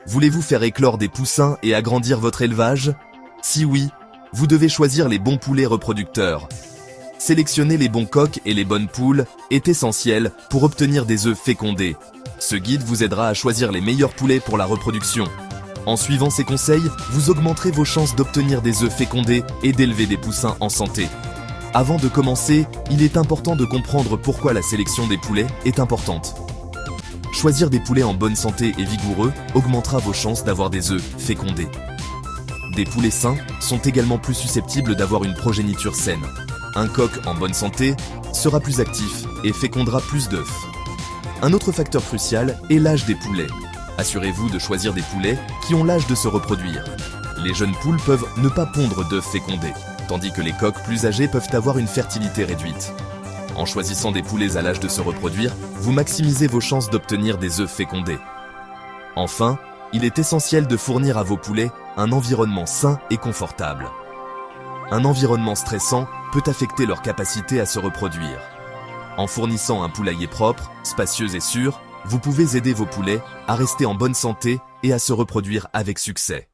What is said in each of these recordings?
Voulez-vous faire éclore des poussins et agrandir votre élevage? Si oui, vous devez choisir les bons poulets reproducteurs. Sélectionner les bons coqs et les bonnes poules est essentiel pour obtenir des œufs fécondés. Ce guide vous aidera à choisir les meilleurs poulets pour la reproduction. En suivant ces conseils, vous augmenterez vos chances d'obtenir des œufs fécondés et d'élever des poussins en santé. Avant de commencer, il est important de comprendre pourquoi la sélection des poulets est importante. Choisir des poulets en bonne santé et vigoureux augmentera vos chances d'avoir des œufs fécondés. Des poulets sains sont également plus susceptibles d'avoir une progéniture saine. Un coq en bonne santé sera plus actif et fécondera plus d'œufs. Un autre facteur crucial est l'âge des poulets. Assurez-vous de choisir des poulets qui ont l'âge de se reproduire. Les jeunes poules peuvent ne pas pondre d'œufs fécondés, tandis que les coqs plus âgés peuvent avoir une fertilité réduite. En choisissant des poulets à l'âge de se reproduire, vous maximisez vos chances d'obtenir des œufs fécondés. Enfin, il est essentiel de fournir à vos poulets un environnement sain et confortable. Un environnement stressant peut affecter leur capacité à se reproduire. En fournissant un poulailler propre, spacieux et sûr, vous pouvez aider vos poulets à rester en bonne santé et à se reproduire avec succès.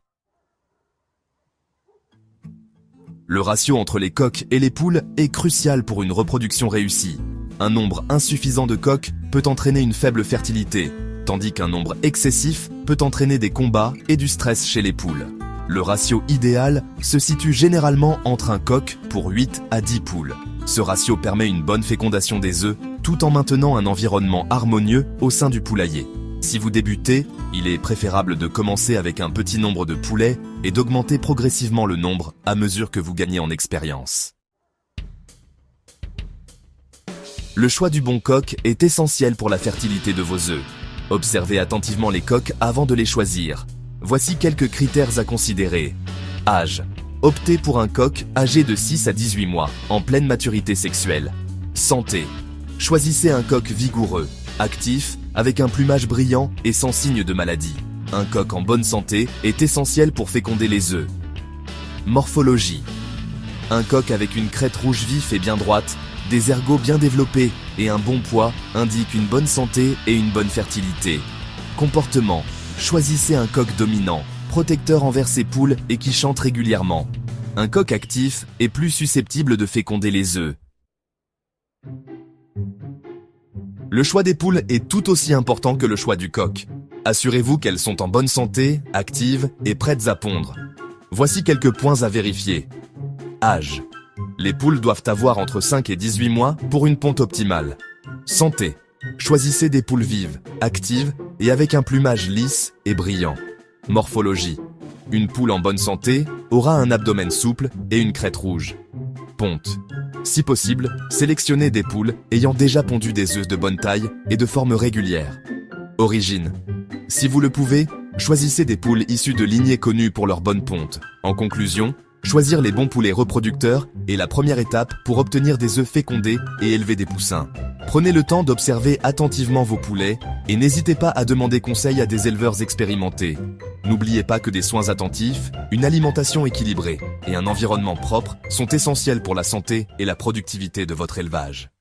Le ratio entre les coqs et les poules est crucial pour une reproduction réussie. Un nombre insuffisant de coqs peut entraîner une faible fertilité, tandis qu'un nombre excessif peut entraîner des combats et du stress chez les poules. Le ratio idéal se situe généralement entre un coq pour 8 à 10 poules. Ce ratio permet une bonne fécondation des œufs tout en maintenant un environnement harmonieux au sein du poulailler. Si vous débutez, il est préférable de commencer avec un petit nombre de poulets et d'augmenter progressivement le nombre à mesure que vous gagnez en expérience. Le choix du bon coq est essentiel pour la fertilité de vos œufs. Observez attentivement les coqs avant de les choisir. Voici quelques critères à considérer. Âge. Optez pour un coq âgé de 6 à 18 mois, en pleine maturité sexuelle. Santé. Choisissez un coq vigoureux, actif, avec un plumage brillant et sans signe de maladie. Un coq en bonne santé est essentiel pour féconder les œufs. Morphologie. Un coq avec une crête rouge vif et bien droite, des ergots bien développés et un bon poids indiquent une bonne santé et une bonne fertilité. Comportement. Choisissez un coq dominant, protecteur envers ses poules et qui chante régulièrement. Un coq actif est plus susceptible de féconder les œufs. Le choix des poules est tout aussi important que le choix du coq. Assurez-vous qu'elles sont en bonne santé, actives et prêtes à pondre. Voici quelques points à vérifier. Âge. Les poules doivent avoir entre 5 et 18 mois pour une ponte optimale. Santé. Choisissez des poules vives, actives et avec un plumage lisse et brillant. Morphologie. Une poule en bonne santé aura un abdomen souple et une crête rouge. Ponte. Si possible, sélectionnez des poules ayant déjà pondu des œufs de bonne taille et de forme régulière. Origine. Si vous le pouvez, choisissez des poules issues de lignées connues pour leur bonne ponte. En conclusion, choisir les bons poulets reproducteurs est la première étape pour obtenir des œufs fécondés et élever des poussins. Prenez le temps d'observer attentivement vos poulets et n'hésitez pas à demander conseil à des éleveurs expérimentés. N'oubliez pas que des soins attentifs, une alimentation équilibrée et un environnement propre sont essentiels pour la santé et la productivité de votre élevage.